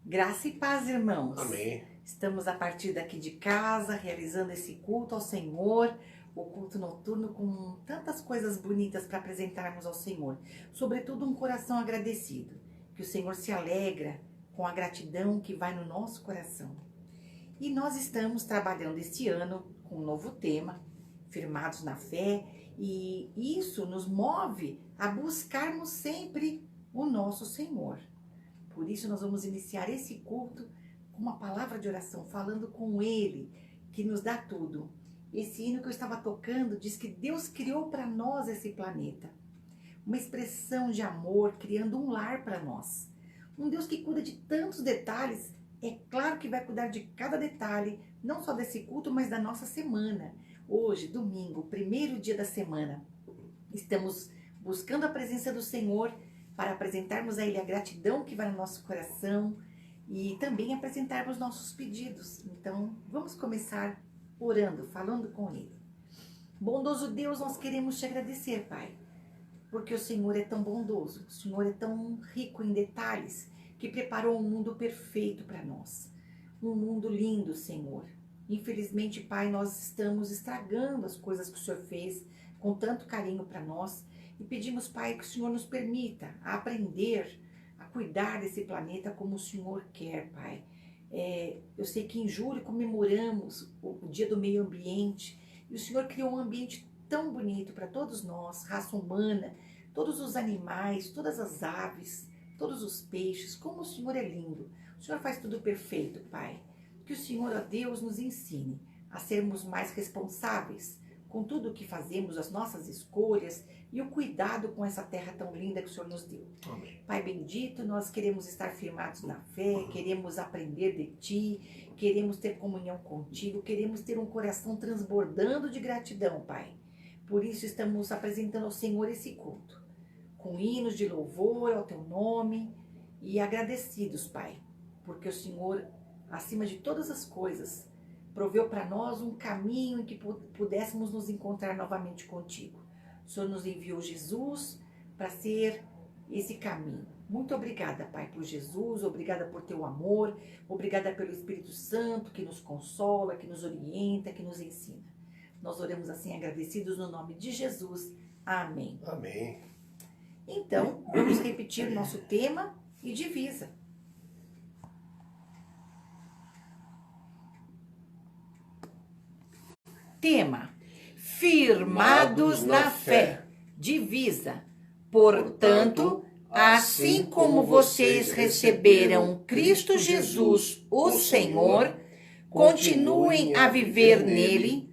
Graça e paz, irmãos. Amém. Estamos a partir daqui de casa, realizando esse culto ao Senhor, o culto noturno com tantas coisas bonitas para apresentarmos ao Senhor. Sobretudo um coração agradecido, que o Senhor se alegra com a gratidão que vai no nosso coração. E nós estamos trabalhando este ano com um novo tema, firmados na fé, e isso nos move a buscarmos sempre o nosso Senhor. Por isso nós vamos iniciar esse culto com uma palavra de oração, falando com Ele, que nos dá tudo. Esse hino que eu estava tocando diz que Deus criou para nós esse planeta. Uma expressão de amor, criando um lar para nós. Um Deus que cuida de tantos detalhes, é claro que vai cuidar de cada detalhe, não só desse culto, mas da nossa semana. Hoje, domingo, primeiro dia da semana, estamos buscando a presença do Senhor, para apresentarmos a Ele a gratidão que vai no nosso coração e também apresentarmos nossos pedidos. Então, vamos começar orando, falando com Ele. Bondoso Deus, nós queremos te agradecer, Pai, porque o Senhor é tão bondoso, o Senhor é tão rico em detalhes, que preparou um mundo perfeito para nós. Um mundo lindo, Senhor. Infelizmente, Pai, nós estamos estragando as coisas que o Senhor fez com tanto carinho para nós. E pedimos, Pai, que o Senhor nos permita aprender a cuidar desse planeta como o Senhor quer, Pai. Eu sei que em julho comemoramos o Dia do Meio Ambiente e o Senhor criou um ambiente tão bonito para todos nós, raça humana, todos os animais, todas as aves, todos os peixes, como o Senhor é lindo. O Senhor faz tudo perfeito, Pai. Que o Senhor, ó Deus, nos ensine a sermos mais responsáveis com tudo o que fazemos, as nossas escolhas e o cuidado com essa terra tão linda que o Senhor nos deu. Amém. Pai bendito, nós queremos estar firmados na fé, queremos aprender de Ti, queremos ter comunhão contigo, queremos ter um coração transbordando de gratidão, Pai. Por isso estamos apresentando ao Senhor esse culto, com hinos de louvor ao Teu nome e agradecidos, Pai, porque o Senhor, acima de todas as coisas, proveu para nós um caminho em que pudéssemos nos encontrar novamente contigo. O Senhor nos enviou Jesus para ser esse caminho. Muito obrigada, Pai, por Jesus, obrigada por teu amor, obrigada pelo Espírito Santo que nos consola, que nos orienta, que nos ensina. Nós oramos assim agradecidos no nome de Jesus. Amém. Amém. Então, vamos repetir o nosso tema e divisa. Tema: firmados na fé. Divisa. Portanto, assim como vocês receberam Cristo Jesus, o Senhor, continuem a viver nele,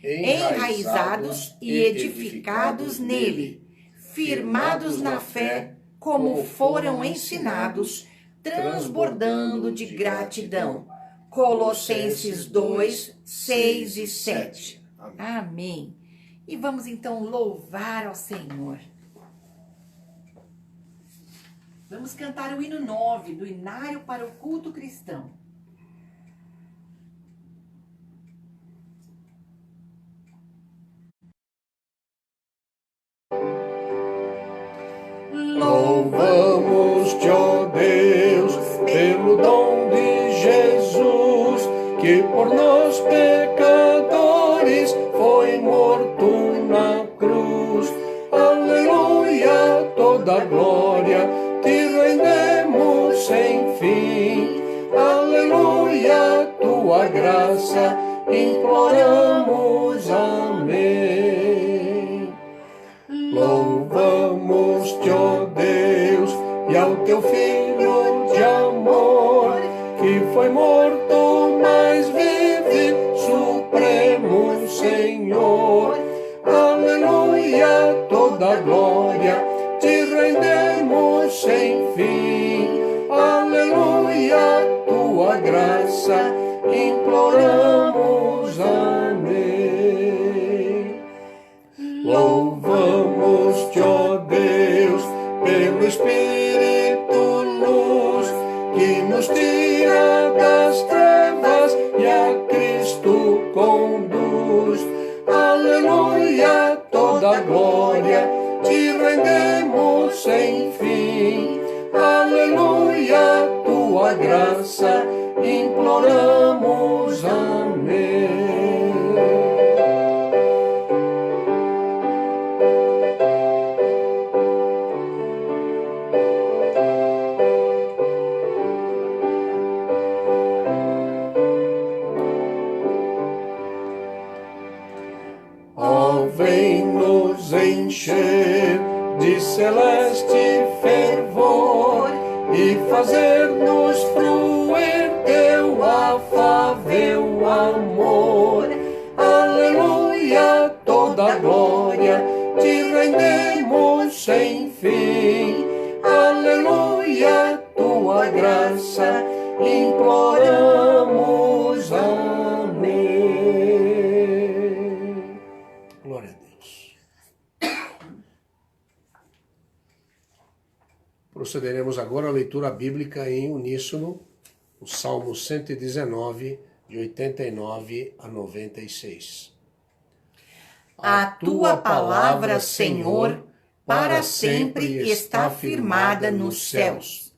enraizados e edificados nele, firmados na fé, como foram ensinados, transbordando de gratidão. Colossenses 2, 6 e 7. Amém. E vamos então louvar ao Senhor. Vamos cantar o hino 9 do Inário para o Culto Cristão. Louvamos-te, ó Deus, pelo dom de Jesus, que por nós tua graça, imploramos, amém. Louvamos-te, ó Deus, e ao teu Filho de amor, que foi morto, mas vive, Supremo Senhor. Aleluia, toda glória te rendemos sem fim. Aleluia, tua graça imploramos, amém. Louvamos-te, ó Deus, pelo Espírito luz, que nos tira das trevas e a Cristo conduz. Aleluia, toda glória te rendemos sem fim. Aleluia, tua graça imploramos, amém. Ó, vem nos encher de celeste fervor e fazer-nos fruir teu afável amor. Aleluia, toda glória te rendemos sem fim. Aleluia, tua graça imploramos, amém. Glória a Deus. Procederemos agora à leitura bíblica em uníssono, o Salmo 119, de 89 a 96. A tua palavra, Senhor, para sempre está firmada nos céus.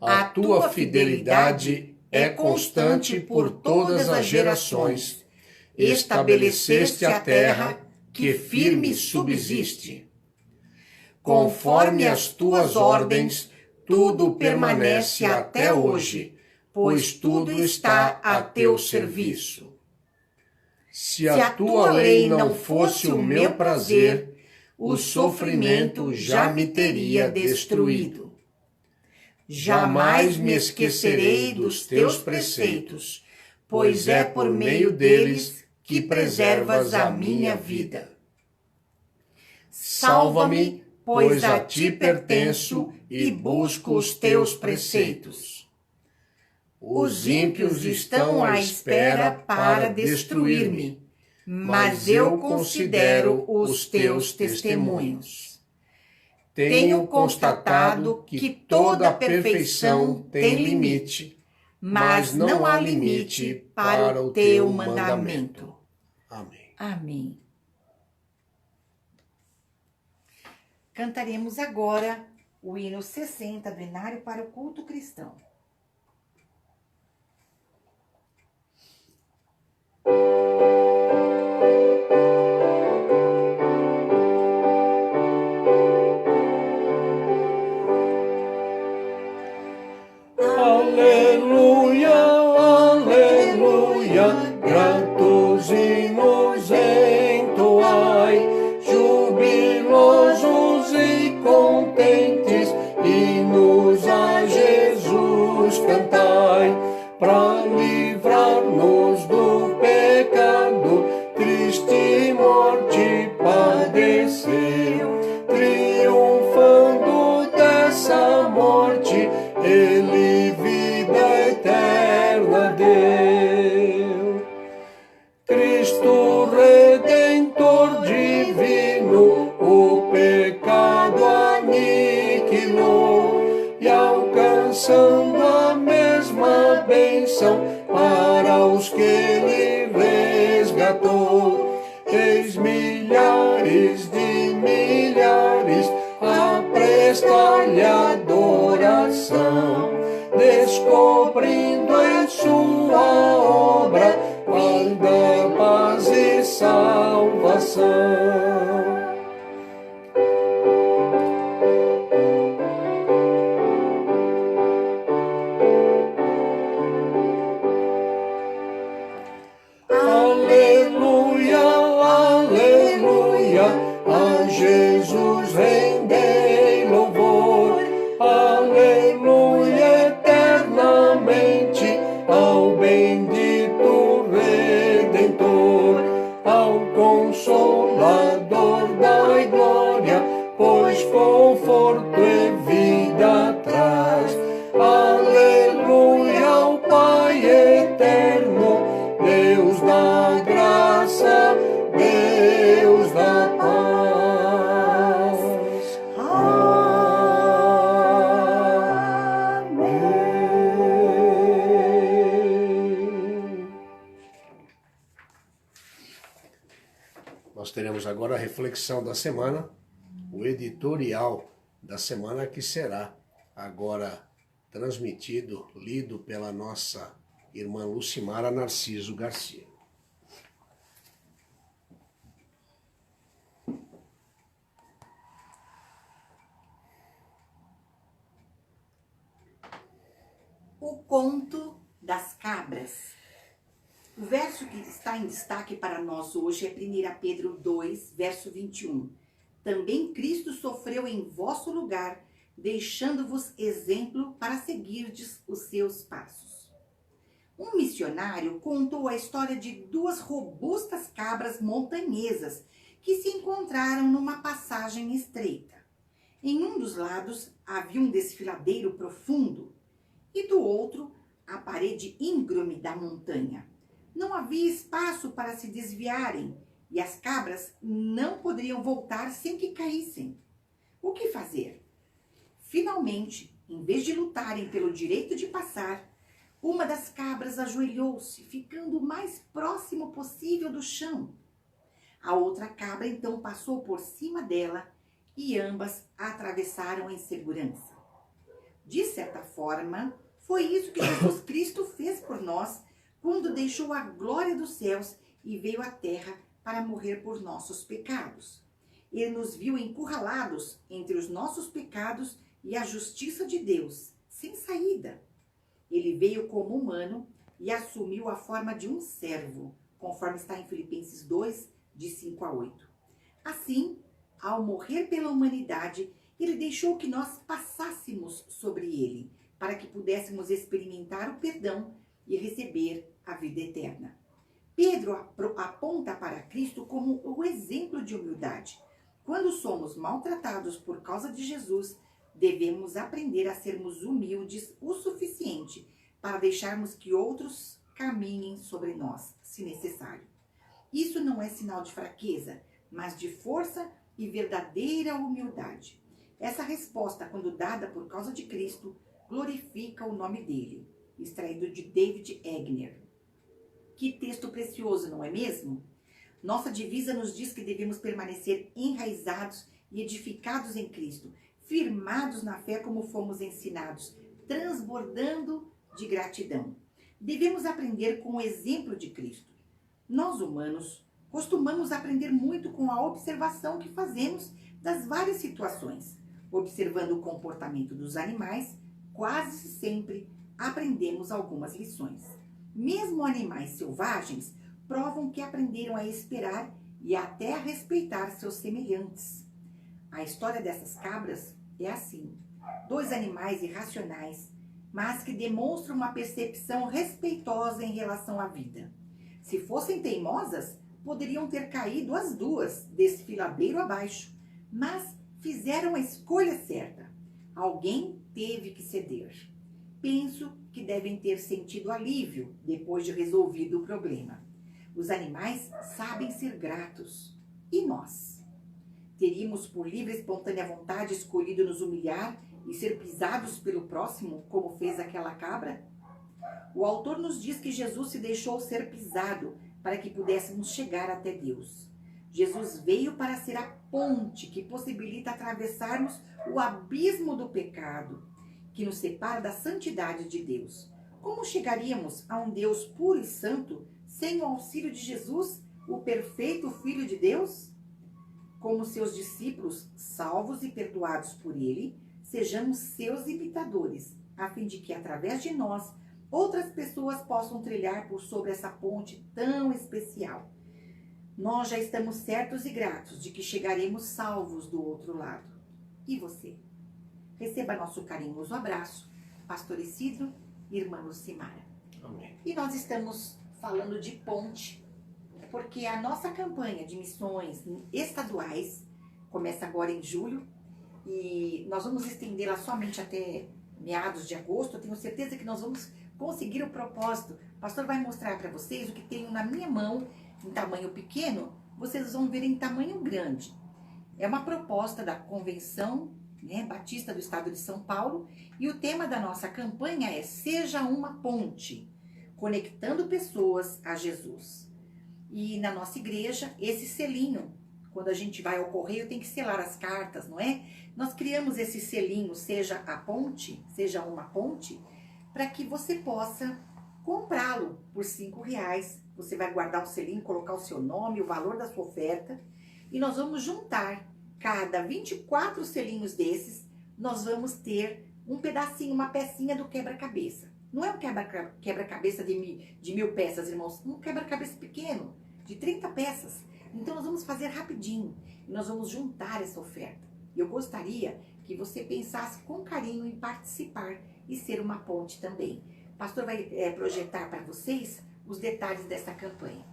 A tua fidelidade é constante por todas as gerações. Estabeleceste a terra que firme subsiste. Conforme as tuas ordens, tudo permanece até hoje, pois tudo está a teu serviço. Se a tua lei não fosse o meu prazer, o sofrimento já me teria destruído. Jamais me esquecerei dos teus preceitos, pois é por meio deles que preservas a minha vida. Salva-me, pois a ti pertenço e busco os teus preceitos. Os ímpios estão à espera para destruir-me, mas eu considero os teus testemunhos. Tenho constatado que toda perfeição tem limite, mas não há limite para o teu mandamento. Amém. Amém. Cantaremos agora o hino 60 do Inário para o Culto Cristão. Aleluia, aleluia, gratos hinos entoai, jubilosos e contentes, hinos a Jesus cantai, para livrar-nos do pecado, triste morte padeceu, triunfando dessa morte, ele vida eterna deu. Cristo Redentor divino, o pecado aniquilou, e alcançando a mesma bênção para os que ele resgatou. Eis milhares de milhares a prestar-lhe adoração, descobrindo em sua obra guarda, paz e salvação. teremos agora a reflexão da semana, o editorial da semana, que será agora transmitido, lido pela nossa irmã Lucimara Narciso Garcia. O conto das cabras. O verso que está em destaque para nós hoje é 1 Pedro 2, verso 21. Também Cristo sofreu em vosso lugar, deixando-vos exemplo para seguirdes os seus passos. Um missionário contou a história de duas robustas cabras montanhesas que se encontraram numa passagem estreita. Em um dos lados havia um desfiladeiro profundo e do outro a parede íngreme da montanha. Não havia espaço para se desviarem e as cabras não poderiam voltar sem que caíssem. O que fazer? Finalmente, em vez de lutarem pelo direito de passar, uma das cabras ajoelhou-se, ficando o mais próximo possível do chão. A outra cabra então passou por cima dela e ambas a atravessaram em segurança. De certa forma, foi isso que Jesus Cristo fez por nós quando deixou a glória dos céus e veio à terra para morrer por nossos pecados. Ele nos viu encurralados entre os nossos pecados e a justiça de Deus, sem saída. Ele veio como humano e assumiu a forma de um servo, conforme está em Filipenses 2, de 5 a 8. Assim, ao morrer pela humanidade, ele deixou que nós passássemos sobre ele, para que pudéssemos experimentar o perdão e receber a vida eterna. Pedro aponta para Cristo como o exemplo de humildade. Quando somos maltratados por causa de Jesus, devemos aprender a sermos humildes o suficiente para deixarmos que outros caminhem sobre nós, se necessário. Isso não é sinal de fraqueza, mas de força e verdadeira humildade. Essa resposta, quando dada por causa de Cristo, glorifica o nome dele, extraído de David Egner. Que texto precioso, não é mesmo? Nossa divisa nos diz que devemos permanecer enraizados e edificados em Cristo, firmados na fé como fomos ensinados, transbordando de gratidão. Devemos aprender com o exemplo de Cristo. Nós, humanos, costumamos aprender muito com a observação que fazemos das várias situações. Observando o comportamento dos animais, quase sempre aprendemos algumas lições. Mesmo animais selvagens provam que aprenderam a esperar e até a respeitar seus semelhantes. A história dessas cabras é assim: dois animais irracionais, mas que demonstram uma percepção respeitosa em relação à vida. Se fossem teimosas, poderiam ter caído as duas, desfiladeiro abaixo, mas fizeram a escolha certa. Alguém teve que ceder. Penso que devem ter sentido alívio depois de resolvido o problema. Os animais sabem ser gratos. E nós? Teríamos por livre e espontânea vontade escolhido nos humilhar e ser pisados pelo próximo, como fez aquela cabra? O autor nos diz que Jesus se deixou ser pisado para que pudéssemos chegar até Deus. Jesus veio para ser a ponte que possibilita atravessarmos o abismo do pecado, que nos separa da santidade de Deus. Como chegaríamos a um Deus puro e santo sem o auxílio de Jesus, o perfeito Filho de Deus? Como seus discípulos, salvos e perdoados por Ele, sejamos seus imitadores, a fim de que, através de nós, outras pessoas possam trilhar por sobre essa ponte tão especial. Nós já estamos certos e gratos de que chegaremos salvos do outro lado. E você? Receba nosso carinhoso abraço, Pastor Isidro e Irmã Lucimara. Amém. E nós estamos falando de ponte, porque a nossa campanha de missões estaduais começa agora em julho e nós vamos estendê-la somente até meados de agosto. Eu tenho certeza que nós vamos conseguir o propósito. O pastor vai mostrar para vocês o que tenho na minha mão em tamanho pequeno, vocês vão ver em tamanho grande. É uma proposta da Convenção Batista do Estado de São Paulo e o tema da nossa campanha é Seja uma Ponte, conectando pessoas a Jesus. E na nossa igreja, esse selinho quando a gente vai ao correio, tem que selar as cartas, não é? Nós criamos esse selinho, seja a ponte, seja uma ponte, para que você possa comprá-lo por R$5. Você vai guardar o selinho, colocar o seu nome, o valor da sua oferta, e nós vamos juntar cada 24 selinhos desses, nós vamos ter um pedacinho, uma pecinha do quebra-cabeça. Não é um quebra-cabeça de 1000 peças, irmãos, um quebra-cabeça pequeno, de 30 peças. Então nós vamos fazer rapidinho, e nós vamos juntar essa oferta. E eu gostaria que você pensasse com carinho em participar e ser uma ponte também. O pastor vai projetar para vocês os detalhes dessa campanha.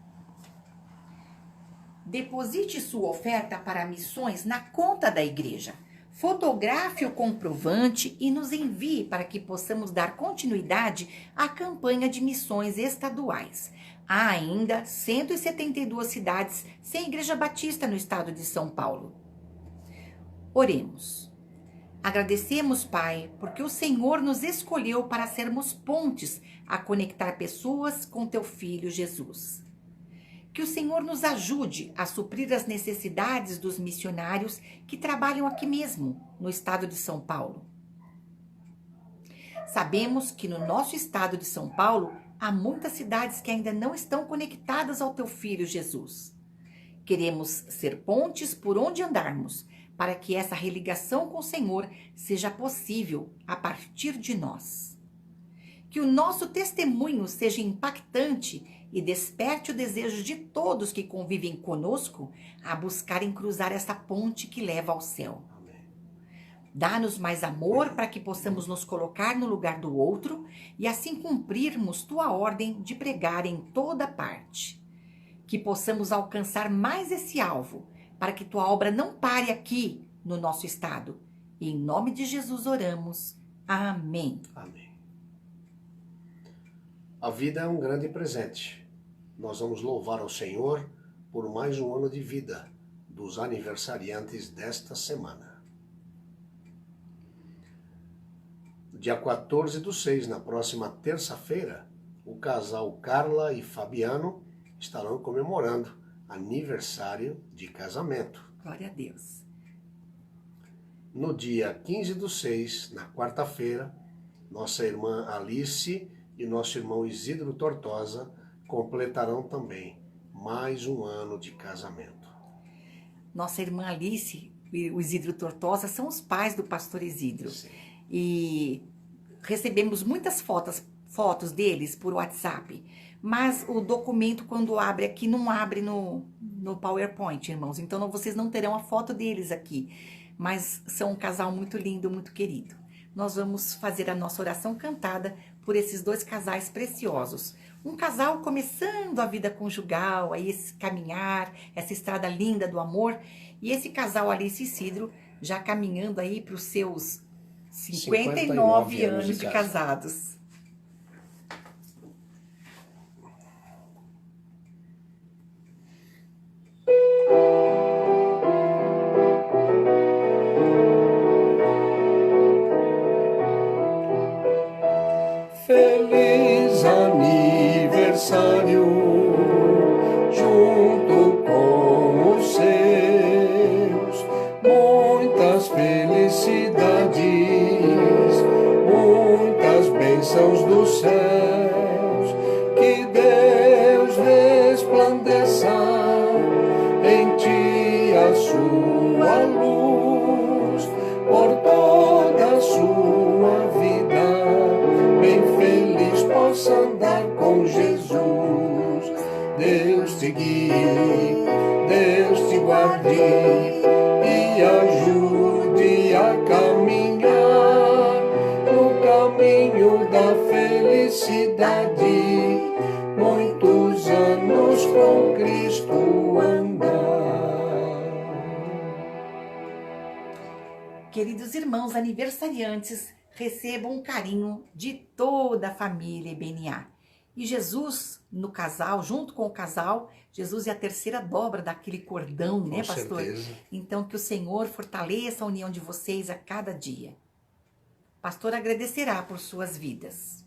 Deposite sua oferta para missões na conta da igreja. Fotografe o comprovante e nos envie para que possamos dar continuidade à campanha de missões estaduais. Há ainda 172 cidades sem igreja batista no estado de São Paulo. Oremos. Agradecemos, Pai, porque o Senhor nos escolheu para sermos pontes a conectar pessoas com Teu Filho Jesus. Que o Senhor nos ajude a suprir as necessidades dos missionários que trabalham aqui mesmo, no estado de São Paulo. Sabemos que no nosso estado de São Paulo há muitas cidades que ainda não estão conectadas ao Teu Filho Jesus. Queremos ser pontes por onde andarmos, para que essa religação com o Senhor seja possível a partir de nós. Que o nosso testemunho seja impactante e desperte o desejo de todos que convivem conosco a buscarem cruzar essa ponte que leva ao céu. Dá-nos mais amor para que possamos nos colocar no lugar do outro e assim cumprirmos Tua ordem de pregar em toda parte. Que possamos alcançar mais esse alvo, para que Tua obra não pare aqui no nosso estado. E em nome de Jesus oramos. Amém. Amém. A vida é um grande presente. Nós vamos louvar ao Senhor por mais um ano de vida dos aniversariantes desta semana. Dia 14/6, na próxima terça-feira, o casal Carla e Fabiano estarão comemorando aniversário de casamento. Glória a Deus. No dia 15/6, na quarta-feira, nossa irmã Alice e nosso irmão Isidro Tortosa completarão também mais um ano de casamento. Nossa irmã Alice e o Isidro Tortosa são os pais do pastor Isidro. Sim. E recebemos muitas fotos deles por WhatsApp. Mas o documento, quando abre aqui, não abre no PowerPoint, irmãos. Então vocês não terão a foto deles aqui. Mas são um casal muito lindo, muito querido. Nós vamos fazer a nossa oração cantada por esses dois casais preciosos. Um casal começando a vida conjugal, aí esse caminhar, essa estrada linda do amor. E esse casal Alice e Isidro já caminhando aí para os seus 59 anos de casados. Feliz aniversário, junto com os seus, muitas felicidades, muitas bênçãos dos céus, que Deus resplandeça em ti a sua luz, por toda a sua vida. Bem feliz possa andar com Jesus. Deus te guie, Deus te guarde e ajude a caminhar no caminho da felicidade. Muitos anos com Cristo andar. Queridos irmãos aniversariantes, recebam um carinho de toda a família IBNA. E Jesus, no casal, junto com o casal, Jesus é a terceira dobra daquele cordão, né, pastor? Certeza. Então, que o Senhor fortaleça a união de vocês a cada dia. Pastor agradecerá por suas vidas.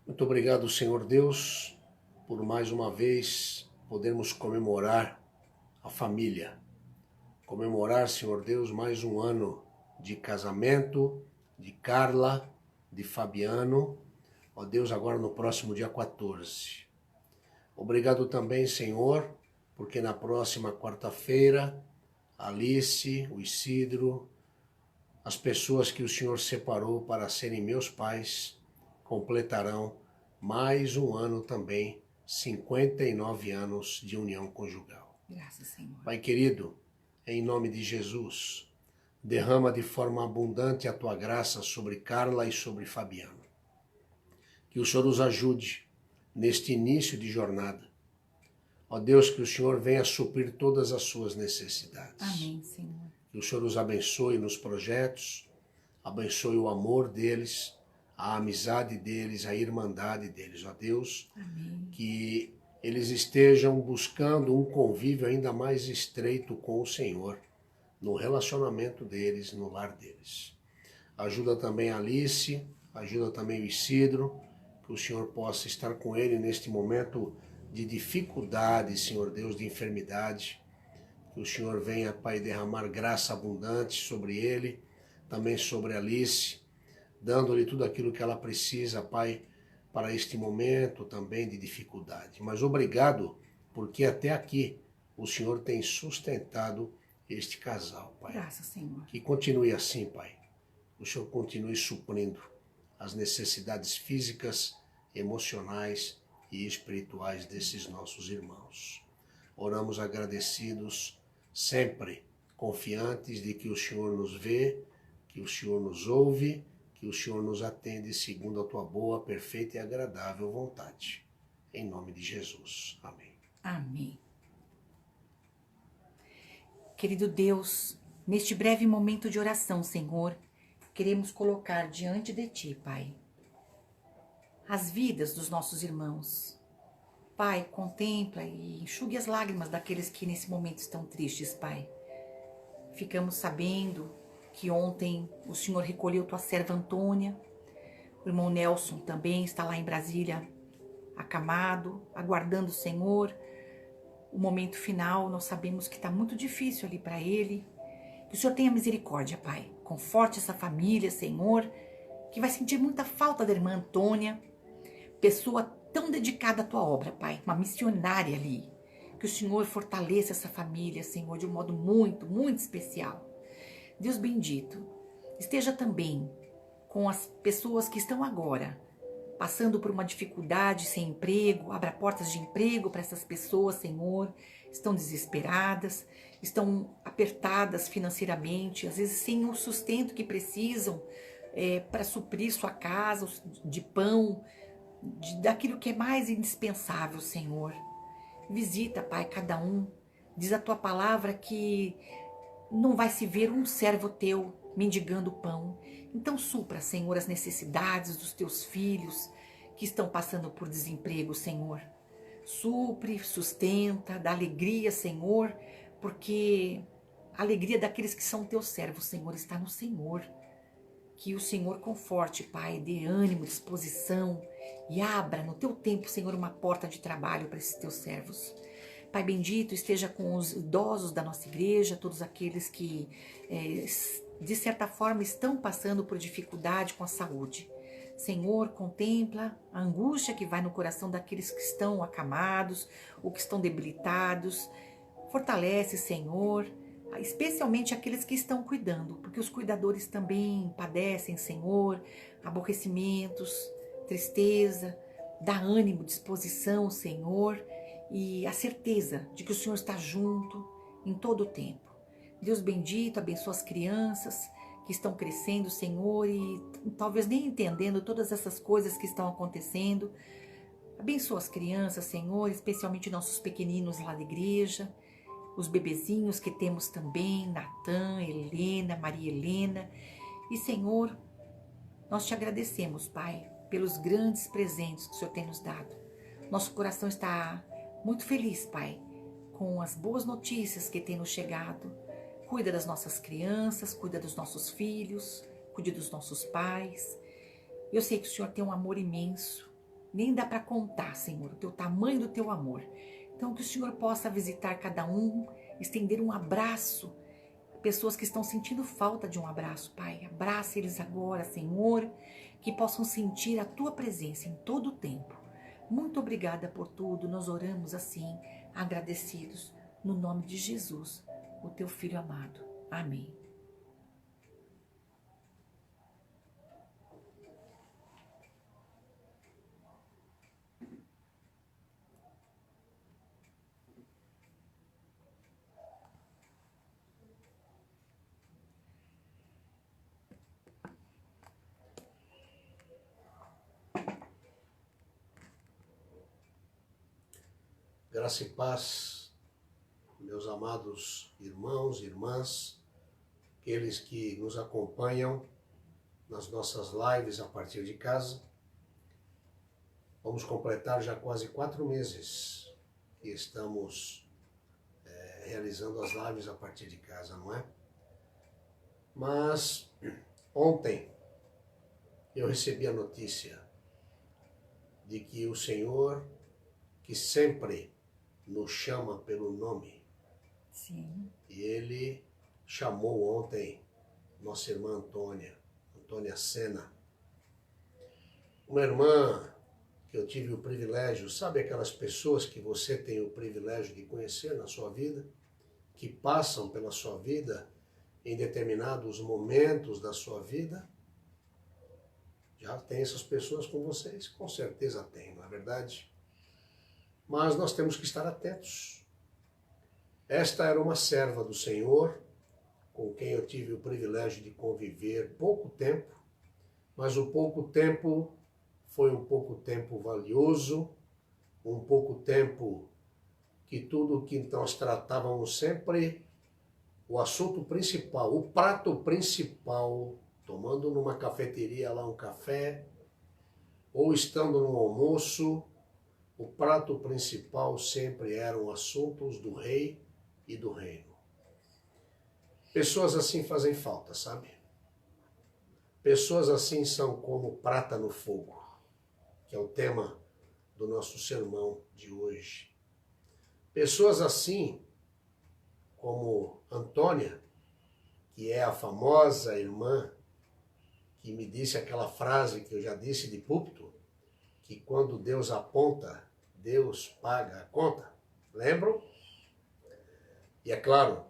Muito obrigado, Senhor Deus, por mais uma vez podermos comemorar a família. Comemorar, Senhor Deus, mais um ano de casamento, de Carla, de Fabiano, ó Deus, agora no próximo dia 14. Obrigado também, Senhor, porque na próxima quarta-feira, Alice, o Isidro, as pessoas que o Senhor separou para serem meus pais, completarão mais um ano também, 59 anos de união conjugal. Graças, Senhor. Pai querido, em nome de Jesus, derrama de forma abundante a tua graça sobre Carla e sobre Fabiano. Que o Senhor os ajude neste início de jornada. Ó Deus, que o Senhor venha suprir todas as suas necessidades. Amém, Senhor. Que o Senhor os abençoe nos projetos, abençoe o amor deles, a amizade deles, a irmandade deles. Ó Deus, Amém. que eles estejam buscando um convívio ainda mais estreito com o Senhor, no relacionamento deles, no lar deles. Ajuda também a Alice, ajuda também o Isidro, que o Senhor possa estar com ele neste momento de dificuldade, Senhor Deus, de enfermidade. Que o Senhor venha, Pai, derramar graça abundante sobre ele, também sobre Alice, dando-lhe tudo aquilo que ela precisa, Pai, para este momento também de dificuldade. Mas obrigado, porque até aqui o Senhor tem sustentado este casal, Pai. Graças, Senhor. Que continue assim, Pai. O Senhor continue suprindo as necessidades físicas, emocionais e espirituais desses nossos irmãos. Oramos agradecidos, sempre confiantes de que o Senhor nos vê, que o Senhor nos ouve, que o Senhor nos atende segundo a tua boa, perfeita e agradável vontade. Em nome de Jesus. Amém. Amém. Querido Deus, neste breve momento de oração, Senhor, queremos colocar diante de Ti, Pai, as vidas dos nossos irmãos. Pai, contempla e enxugue as lágrimas daqueles que nesse momento estão tristes, Pai. Ficamos sabendo que ontem o Senhor recolheu Tua serva Antônia, o irmão Nelson também está lá em Brasília, acamado, aguardando o Senhor. O momento final, nós sabemos que está muito difícil ali para ele. Que o Senhor tenha misericórdia, Pai. Conforte essa família, Senhor, que vai sentir muita falta da irmã Antônia, pessoa tão dedicada à Tua obra, Pai, uma missionária ali. Que o Senhor fortaleça essa família, Senhor, de um modo muito, muito especial. Deus bendito, esteja também com as pessoas que estão agora passando por uma dificuldade, sem emprego, abra portas de emprego para essas pessoas, Senhor, estão desesperadas, estão apertadas financeiramente, às vezes sem o sustento que precisam para suprir sua casa, de pão, daquilo que é mais indispensável, Senhor. Visita, Pai, cada um. Diz a Tua palavra que não vai se ver um servo Teu mendigando pão. Então supra, Senhor, as necessidades dos Teus filhos que estão passando por desemprego, Senhor. Supre, sustenta, dá alegria, Senhor, porque a alegria daqueles que são Teus servos, Senhor, está no Senhor. Que o Senhor conforte, Pai, dê ânimo, disposição e abra no Teu tempo, Senhor, uma porta de trabalho para esses Teus servos. Pai bendito, esteja com os idosos da nossa igreja, todos aqueles que, de certa forma, estão passando por dificuldade com a saúde. Senhor, contempla a angústia que vai no coração daqueles que estão acamados ou que estão debilitados. Fortalece, Senhor, especialmente aqueles que estão cuidando, porque os cuidadores também padecem, Senhor, aborrecimentos, tristeza. Dá ânimo, disposição, Senhor, e a certeza de que o Senhor está junto em todo o tempo. Deus bendito, abençoa as crianças que estão crescendo, Senhor, e talvez nem entendendo todas essas coisas que estão acontecendo. Abençoa as crianças, Senhor, especialmente nossos pequeninos lá da igreja, os bebezinhos que temos também, Natan, Helena, Maria Helena. E, Senhor, nós te agradecemos, Pai, pelos grandes presentes que o Senhor tem nos dado. Nosso coração está muito feliz, Pai, com as boas notícias que tem nos chegado. Cuida das nossas crianças, cuida dos nossos filhos, cuida dos nossos pais. Eu sei que o Senhor tem um amor imenso, nem dá para contar, Senhor, o tamanho do teu amor. Então, que o Senhor possa visitar cada um estender um abraço. Pessoas que estão sentindo falta de um abraço, Pai. Abraça eles agora, Senhor, que possam sentir a Tua presença em todo o tempo. Muito obrigada por tudo. Nós oramos assim, agradecidos, no nome de Jesus, o Teu Filho amado. Amém. Graça e paz, meus amados irmãos e irmãs, aqueles que nos acompanham nas nossas lives a partir de casa. Vamos completar já quase 4 meses que estamos realizando as lives a partir de casa, não é? Mas ontem eu recebi a notícia de que o Senhor, que sempre nos chama pelo nome. Sim. E Ele chamou ontem nossa irmã Antônia Sena. Uma irmã que eu tive o privilégio, sabe aquelas pessoas que você tem o privilégio de conhecer na sua vida, que passam pela sua vida em determinados momentos da sua vida? Já tem essas pessoas com vocês? Com certeza tem, não é verdade? Mas nós temos que estar atentos. Esta era uma serva do Senhor, com quem eu tive o privilégio de conviver pouco tempo, mas o pouco tempo foi um pouco tempo valioso, um pouco tempo que tudo que nós tratávamos sempre, o assunto principal, o prato principal, tomando numa cafeteria lá um café, ou estando no almoço, o prato principal sempre eram assuntos do rei e do reino. Pessoas assim fazem falta, sabe? Pessoas assim são como prata no fogo, que é o tema do nosso sermão de hoje. Pessoas assim, como Antônia, que é a famosa irmã que me disse aquela frase que eu já disse de púlpito, que quando Deus aponta, Deus paga a conta. Lembram? E é claro,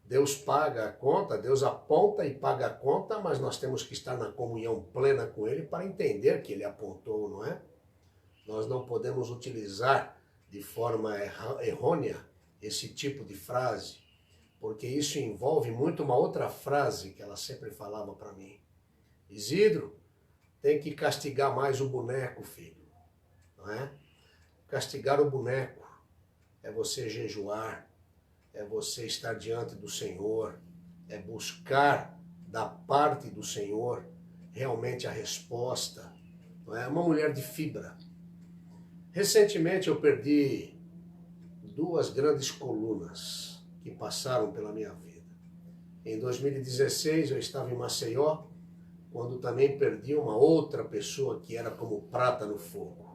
Deus paga a conta, Deus aponta e paga a conta, mas nós temos que estar na comunhão plena com Ele para entender que Ele apontou, não é? Nós não podemos utilizar de forma errônea esse tipo de frase, porque isso envolve muito uma outra frase que ela sempre falava para mim. Isidro, tem que castigar mais o boneco, filho, não é? Castigar o boneco é você jejuar, é você estar diante do Senhor, é buscar da parte do Senhor realmente a resposta. Não é? Uma mulher de fibra. Recentemente eu perdi 2 grandes colunas que passaram pela minha vida. Em 2016 eu estava em Maceió, quando também perdi uma outra pessoa que era como prata no fogo.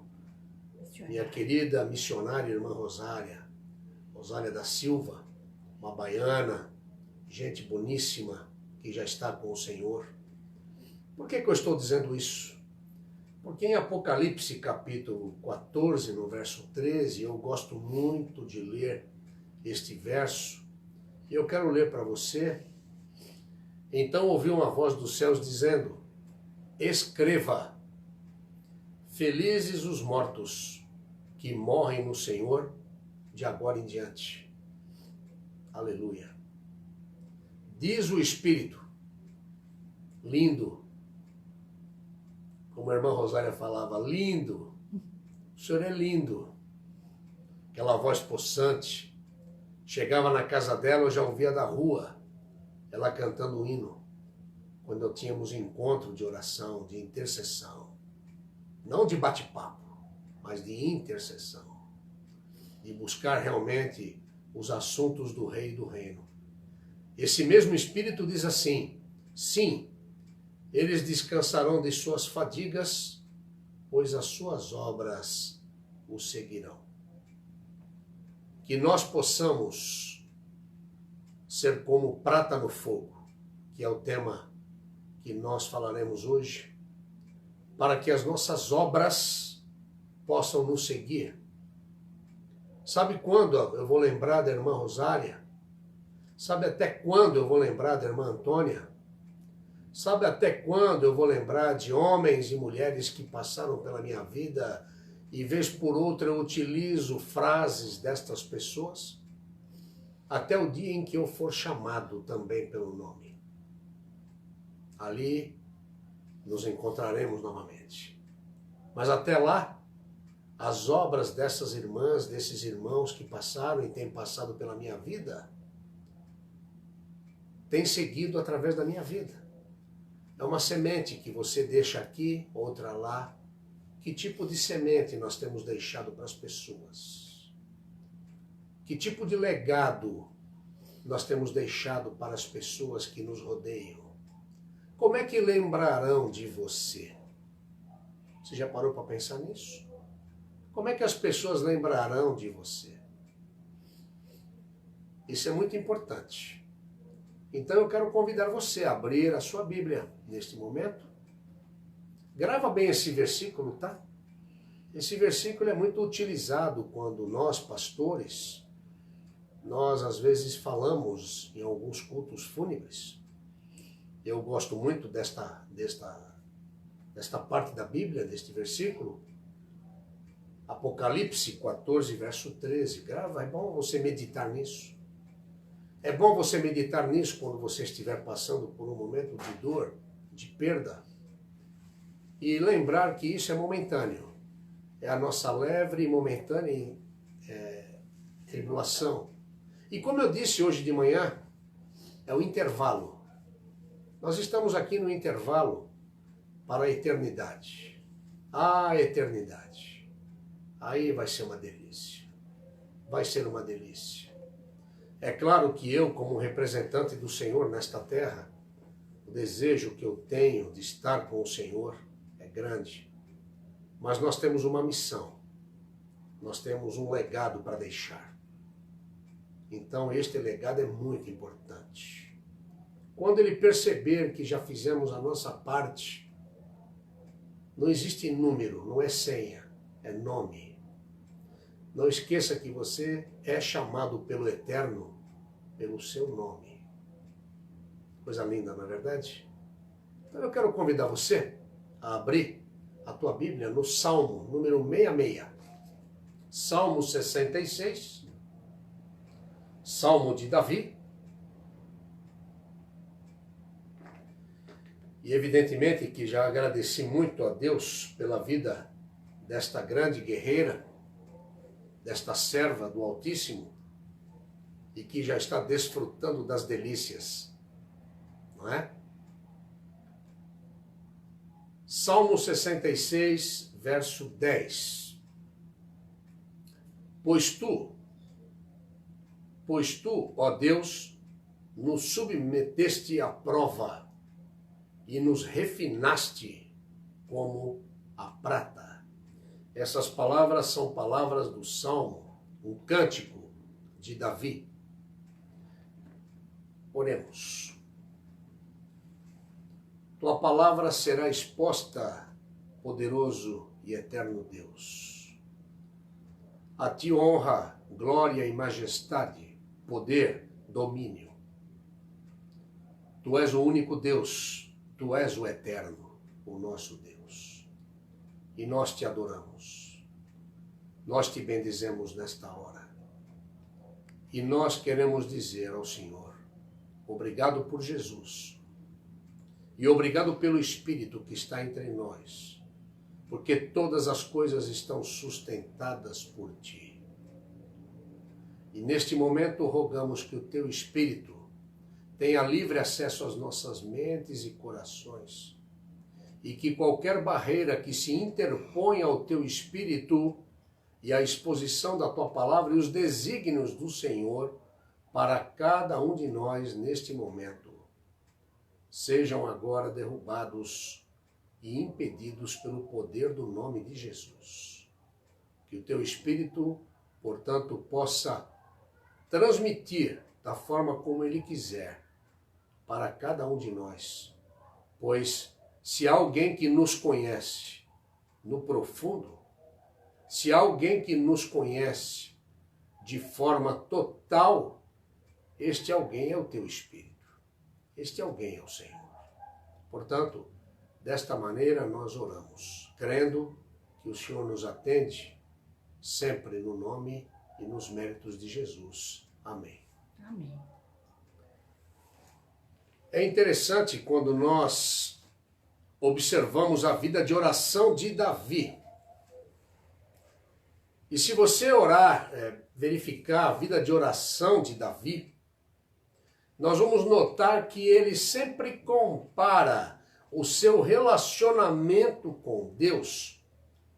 Minha querida missionária irmã Rosália da Silva, uma baiana, gente boníssima, que já está com o Senhor. Por que eu estou dizendo isso? Porque em Apocalipse capítulo 14, no verso 13, eu gosto muito de ler este verso, e eu quero ler para você. Então ouvi uma voz dos céus dizendo: escreva, felizes os mortos que morrem no Senhor de agora em diante. Aleluia. Diz o Espírito, lindo, como a irmã Rosália falava, lindo, o Senhor é lindo. Aquela voz possante, chegava na casa dela, eu já ouvia da rua, ela cantando um hino, quando tínhamos encontro de oração, de intercessão, não de bate-papo, mas de intercessão, de buscar realmente os assuntos do rei e do reino. Esse mesmo Espírito diz assim: sim, eles descansarão de suas fadigas, pois as suas obras os seguirão. Que nós possamos ser como prata no fogo, que é o tema que nós falaremos hoje, para que as nossas obras possam nos seguir. Sabe quando eu vou lembrar da irmã Rosária? Sabe até quando eu vou lembrar da irmã Antônia? Sabe até quando eu vou lembrar de homens e mulheres que passaram pela minha vida e vez por outra eu utilizo frases destas pessoas? Até o dia em que eu for chamado também pelo nome. Ali nos encontraremos novamente. Mas até lá, as obras dessas irmãs, desses irmãos que passaram e têm passado pela minha vida, têm seguido através da minha vida. É uma semente que você deixa aqui, outra lá. Que tipo de semente nós temos deixado para as pessoas? Que tipo de legado nós temos deixado para as pessoas que nos rodeiam? Como é que lembrarão de você? Você já parou para pensar nisso? Como é que as pessoas lembrarão de você? Isso é muito importante. Então eu quero convidar você a abrir a sua Bíblia neste momento. Grava bem esse versículo, tá? Esse versículo é muito utilizado quando nós, pastores, nós às vezes falamos em alguns cultos fúnebres. Eu gosto muito desta parte da Bíblia, deste versículo. Apocalipse 14, verso 13. Grava, é bom você meditar nisso. É bom você meditar nisso quando você estiver passando por um momento de dor, de perda. E lembrar que isso é momentâneo. É a nossa leve e momentânea tribulação. E como eu disse hoje de manhã, é o intervalo. Nós estamos aqui no intervalo para a eternidade. A eternidade. Aí vai ser uma delícia. Vai ser uma delícia. É claro que eu, como representante do Senhor nesta terra, o desejo que eu tenho de estar com o Senhor é grande. Mas nós temos uma missão. Nós temos um legado para deixar. Então este legado é muito importante. Quando ele perceber que já fizemos a nossa parte, não existe número, não é senha, é nome. Não esqueça que você é chamado pelo Eterno, pelo seu nome. Coisa linda, não é verdade? Então eu quero convidar você a abrir a tua Bíblia no Salmo número 66. Salmo 66, Salmo de Davi. E evidentemente que já agradeci muito a Deus pela vida desta grande guerreira, desta serva do Altíssimo, e que já está desfrutando das delícias, não é? Salmo 66, verso 10. Pois tu, ó Deus, nos submeteste à prova e nos refinaste como a prata. Essas palavras são palavras do Salmo, um cântico de Davi. Oremos. Tua palavra será exposta, poderoso e eterno Deus. A ti honra, glória e majestade, poder, domínio. Tu és o único Deus, tu és o eterno, o nosso Deus. E nós te adoramos. Nós te bendizemos nesta hora. E nós queremos dizer ao Senhor, obrigado por Jesus. E obrigado pelo Espírito que está entre nós, porque todas as coisas estão sustentadas por ti. E neste momento rogamos que o teu Espírito tenha livre acesso às nossas mentes e corações, e que qualquer barreira que se interponha ao teu Espírito e à exposição da tua palavra e os desígnios do Senhor para cada um de nós neste momento, sejam agora derrubados e impedidos pelo poder do nome de Jesus. Que o teu Espírito, portanto, possa transmitir da forma como Ele quiser para cada um de nós. Pois se há alguém que nos conhece no profundo, se há alguém que nos conhece de forma total, este alguém é o teu Espírito. Este alguém é o Senhor. Portanto, desta maneira nós oramos, crendo que o Senhor nos atende sempre no nome e nos méritos de Jesus. Amém. Amém. É interessante quando nós observamos a vida de oração de Davi. E se você orar, verificar a vida de oração de Davi, nós vamos notar que ele sempre compara o seu relacionamento com Deus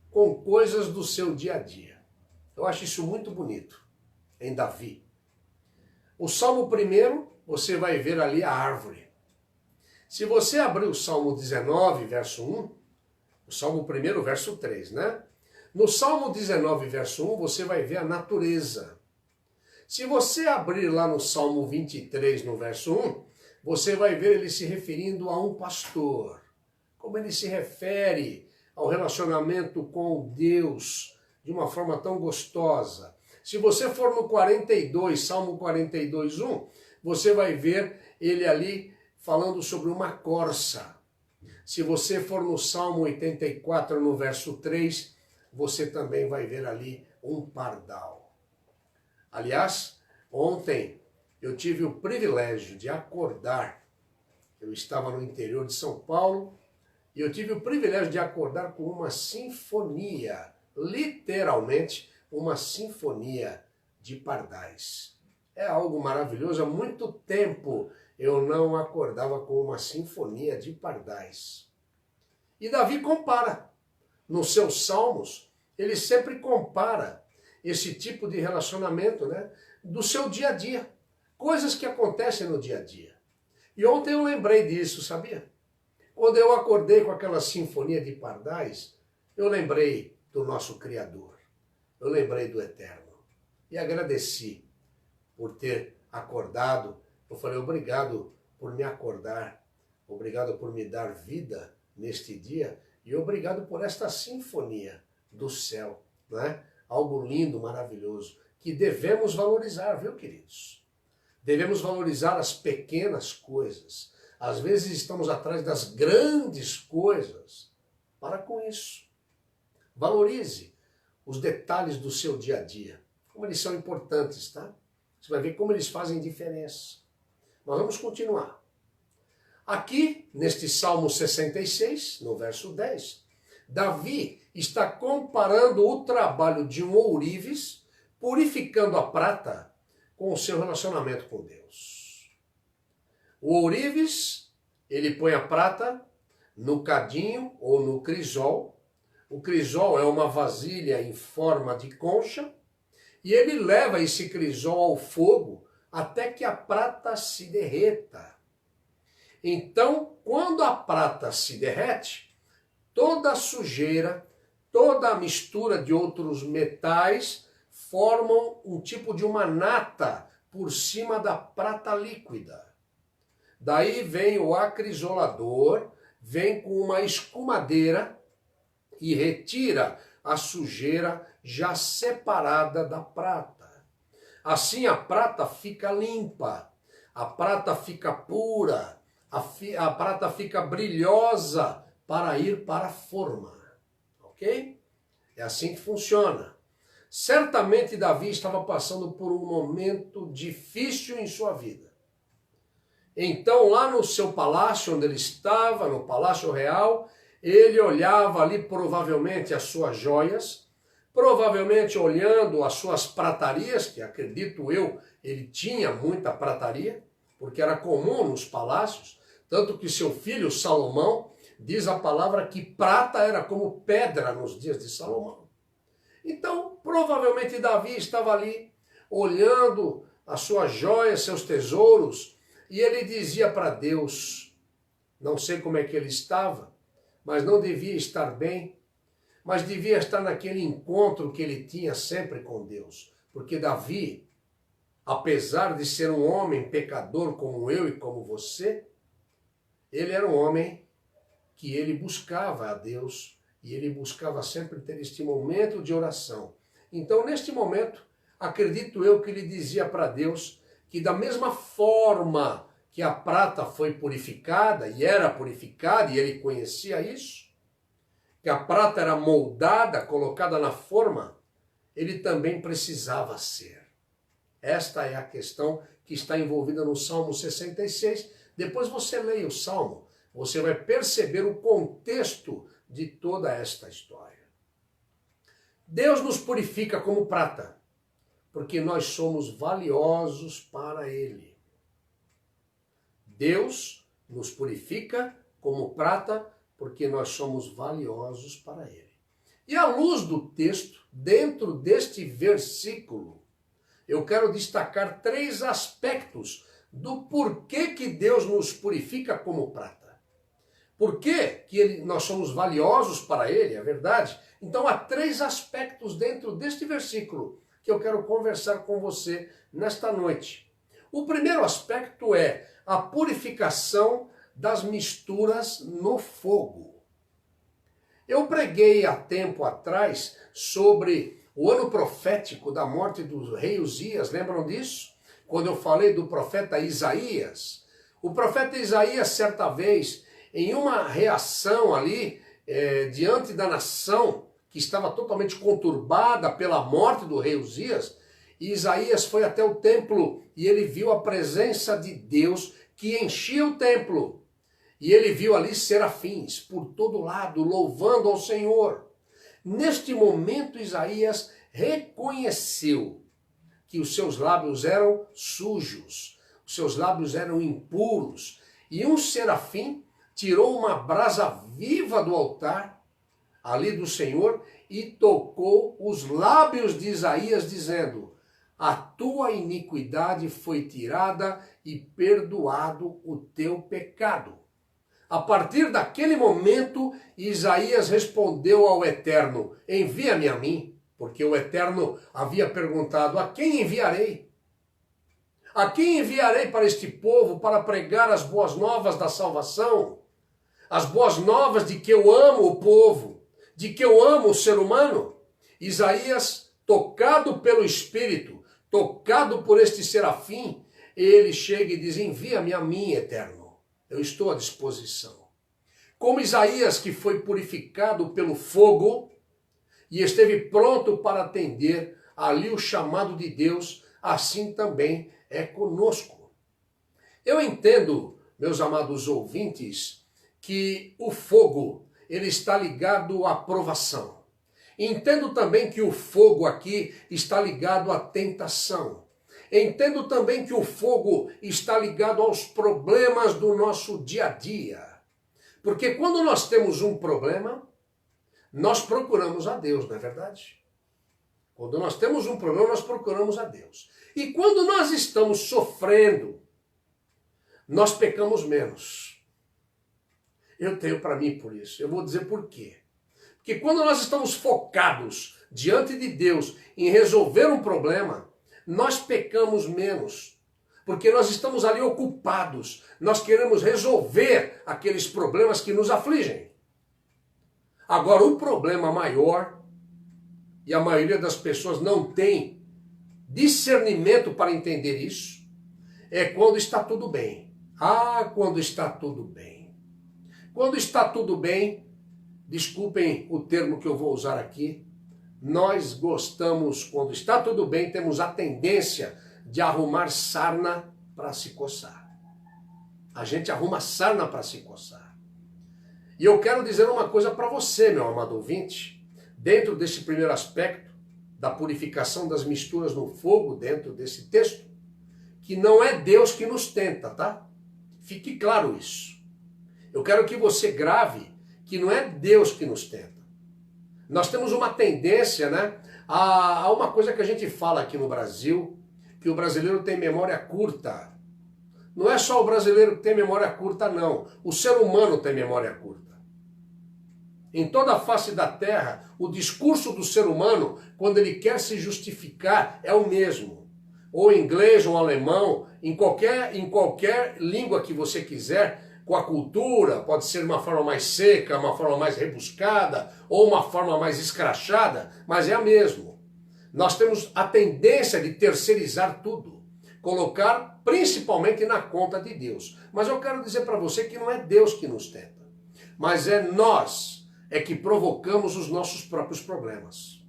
com coisas do seu dia a dia. Eu acho isso muito bonito em Davi. O Salmo 1, você vai ver ali a árvore. Se você abrir o Salmo 19, verso 1, o Salmo 1, verso 3, né? No Salmo 19, verso 1, você vai ver a natureza. Se você abrir lá no Salmo 23, no verso 1, você vai ver ele se referindo a um pastor. Como ele se refere ao relacionamento com Deus de uma forma tão gostosa. Se você for no 42, Salmo 42, 1, você vai ver ele ali falando sobre uma corça. Se você for no Salmo 84, no verso 3, você também vai ver ali um pardal. Aliás, ontem eu tive o privilégio de acordar. Eu estava no interior de São Paulo e eu tive o privilégio de acordar com uma sinfonia, literalmente uma sinfonia de pardais. É algo maravilhoso. Há muito tempo eu não acordava com uma sinfonia de pardais. E Davi compara. Nos seus salmos, ele sempre compara esse tipo de relacionamento, né, do seu dia a dia. Coisas que acontecem no dia a dia. E ontem eu lembrei disso, sabia? Quando eu acordei com aquela sinfonia de pardais, eu lembrei do nosso Criador. Eu lembrei do Eterno. E agradeci por ter acordado. Eu falei, obrigado por me acordar. Obrigado por me dar vida neste dia. E obrigado por esta sinfonia do céu, né? Algo lindo, maravilhoso, que devemos valorizar, viu, queridos? Devemos valorizar as pequenas coisas. Às vezes estamos atrás das grandes coisas. Para com isso. Valorize os detalhes do seu dia a dia. Como eles são importantes, tá? Você vai ver como eles fazem diferença. Nós vamos continuar. Aqui, neste Salmo 66, no verso 10, Davi está comparando o trabalho de um ourives, purificando a prata, com o seu relacionamento com Deus. O ourives, ele põe a prata no cadinho ou no crisol. O crisol é uma vasilha em forma de concha, e ele leva esse crisol ao fogo até que a prata se derreta. Então, quando a prata se derrete, toda a sujeira, toda a mistura de outros metais formam um tipo de uma nata por cima da prata líquida. Daí vem o acrisolador, vem com uma escumadeira e retira a sujeira já separada da prata. Assim a prata fica limpa, a prata fica pura, a prata fica brilhosa para ir para a forma. Ok? É assim que funciona. Certamente Davi estava passando por um momento difícil em sua vida. Então, lá no seu palácio, onde ele estava, no Palácio Real, ele olhava ali provavelmente as suas joias, provavelmente olhando as suas pratarias, que acredito eu, ele tinha muita prataria, porque era comum nos palácios, tanto que seu filho Salomão, diz a palavra que prata era como pedra nos dias de Salomão. Então, provavelmente Davi estava ali, olhando as suas joias, seus tesouros, e ele dizia para Deus, não sei como é que ele estava, mas não devia estar bem, mas devia estar naquele encontro que ele tinha sempre com Deus. Porque Davi, apesar de ser um homem pecador como eu e como você, ele era um homem que ele buscava a Deus e ele buscava sempre ter este momento de oração. Então, neste momento, acredito eu que ele dizia para Deus que da mesma forma que a prata foi purificada e era purificada e ele conhecia isso, que a prata era moldada, colocada na forma, ele também precisava ser. Esta é a questão que está envolvida no Salmo 66. Depois você leia o Salmo, você vai perceber o contexto de toda esta história. Deus nos purifica como prata, porque nós somos valiosos para Ele. Deus nos purifica como prata, porque nós somos valiosos para Ele. E à luz do texto, dentro deste versículo, eu quero destacar 3 aspectos do porquê que Deus nos purifica como prata. Por que nós somos valiosos para Ele, é verdade? Então há 3 aspectos dentro deste versículo que eu quero conversar com você nesta noite. O primeiro aspecto é a purificação das misturas no fogo. Eu preguei há tempo atrás sobre o ano profético da morte do rei Uzias, lembram disso? Quando eu falei do profeta Isaías. O profeta Isaías, certa vez, em uma reação ali, diante da nação, que estava totalmente conturbada pela morte do rei Uzias, Isaías foi até o templo e ele viu a presença de Deus que enchia o templo. E ele viu ali serafins por todo lado, louvando ao Senhor. Neste momento, Isaías reconheceu que os seus lábios eram sujos, os seus lábios eram impuros, e um serafim tirou uma brasa viva do altar, ali do Senhor, e tocou os lábios de Isaías, dizendo: a tua iniquidade foi tirada e perdoado o teu pecado. A partir daquele momento, Isaías respondeu ao Eterno: envia-me a mim, porque o Eterno havia perguntado: a quem enviarei? A quem enviarei para este povo para pregar as boas novas da salvação? As boas novas de que eu amo o povo, de que eu amo o ser humano? Isaías, tocado pelo Espírito, tocado por este serafim, ele chega e diz: envia-me a mim, Eterno. Eu estou à disposição. Como Isaías, que foi purificado pelo fogo e esteve pronto para atender ali o chamado de Deus, assim também é conosco. Eu entendo, meus amados ouvintes, que o fogo, ele está ligado à provação. Entendo também que o fogo aqui está ligado à tentação. Entendo também que o fogo está ligado aos problemas do nosso dia a dia. Porque quando nós temos um problema, nós procuramos a Deus, não é verdade? Quando nós temos um problema, nós procuramos a Deus. E quando nós estamos sofrendo, nós pecamos menos. Eu tenho para mim por isso. Eu vou dizer por quê. Porque quando nós estamos focados diante de Deus em resolver um problema, nós pecamos menos, porque nós estamos ali ocupados, nós queremos resolver aqueles problemas que nos afligem. Agora, o problema maior, e a maioria das pessoas não tem discernimento para entender isso, é quando está tudo bem. Ah, quando está tudo bem. Quando está tudo bem, desculpem o termo que eu vou usar aqui, nós gostamos, quando está tudo bem, temos a tendência de arrumar sarna para se coçar. A gente arruma sarna para se coçar. E eu quero dizer uma coisa para você, meu amado ouvinte, dentro desse primeiro aspecto, da purificação das misturas no fogo, dentro desse texto, que não é Deus que nos tenta, tá? Fique claro isso. Eu quero que você grave que não é Deus que nos tenta. Nós temos uma tendência, né, a uma coisa que a gente fala aqui no Brasil, que o brasileiro tem memória curta. Não é só o brasileiro que tem memória curta, não. O ser humano tem memória curta. Em toda a face da terra, o discurso do ser humano, quando ele quer se justificar, é o mesmo. ou inglês, ou alemão, em qualquer língua que você quiser, com a cultura, pode ser uma forma mais seca, uma forma mais rebuscada, ou uma forma mais escrachada, mas é a mesma. Nós temos a tendência de terceirizar tudo, colocar principalmente na conta de Deus. Mas eu quero dizer para você que não é Deus que nos tenta, mas é nós que provocamos os nossos próprios problemas.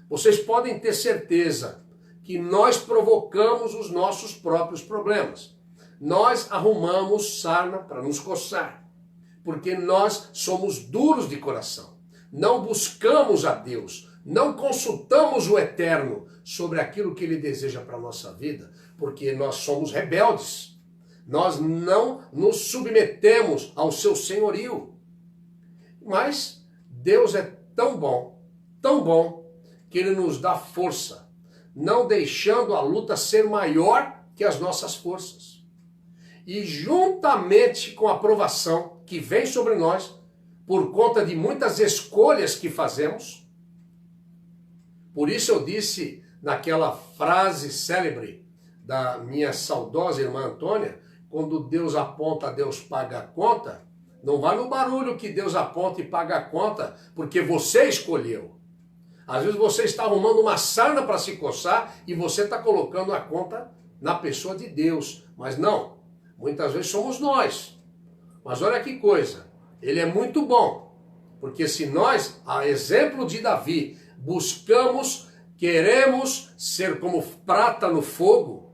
Vocês podem ter certeza que nós provocamos os nossos próprios problemas. Nós arrumamos sarna para nos coçar, porque nós somos duros de coração. Não buscamos a Deus, não consultamos o Eterno sobre aquilo que Ele deseja para a nossa vida, porque nós somos rebeldes. Nós não nos submetemos ao seu senhorio. Mas Deus é tão bom, que Ele nos dá força, não deixando a luta ser maior que as nossas forças. E juntamente com a provação que vem sobre nós, por conta de muitas escolhas que fazemos, por isso eu disse naquela frase célebre da minha saudosa irmã Antônia, quando Deus aponta, Deus paga a conta, não vai no barulho que Deus aponta e paga a conta, porque você escolheu. Às vezes você está arrumando uma sarna para se coçar e você está colocando a conta na pessoa de Deus. Mas não, muitas vezes somos nós. Mas olha que coisa, Ele é muito bom, porque se nós, a exemplo de Davi, queremos ser como prata no fogo,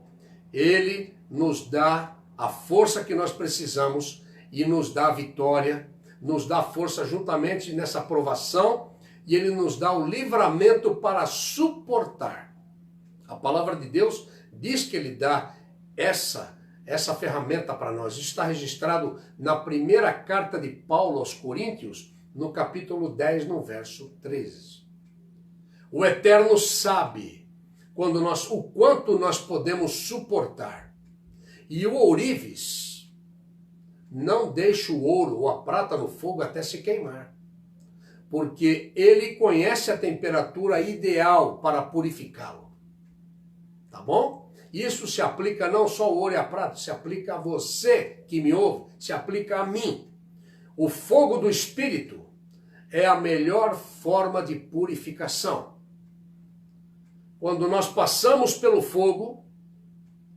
Ele nos dá a força que nós precisamos e nos dá a vitória, nos dá força juntamente nessa provação e Ele nos dá o livramento para suportar. A palavra de Deus diz que Ele dá essa ferramenta para nós. Isso está registrado na primeira carta de Paulo aos Coríntios, no capítulo 10, no verso 13. O Eterno sabe o quanto nós podemos suportar. E o ourives não deixa o ouro ou a prata no fogo até se queimar, porque Ele conhece a temperatura ideal para purificá-lo. Tá bom? Isso se aplica não só ao ouro e à prata, se aplica a você que me ouve, se aplica a mim. O fogo do Espírito é a melhor forma de purificação. Quando nós passamos pelo fogo,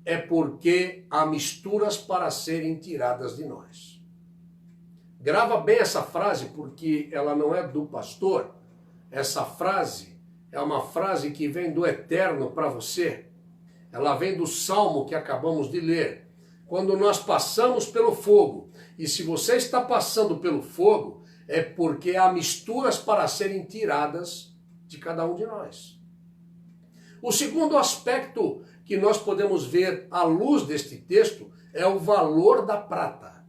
é porque há misturas para serem tiradas de nós. Grava bem essa frase, porque ela não é do pastor. Essa frase é uma frase que vem do Eterno para você. Ela vem do Salmo que acabamos de ler. Quando nós passamos pelo fogo, e se você está passando pelo fogo, é porque há misturas para serem tiradas de cada um de nós. O segundo aspecto que nós podemos ver à luz deste texto é o valor da prata.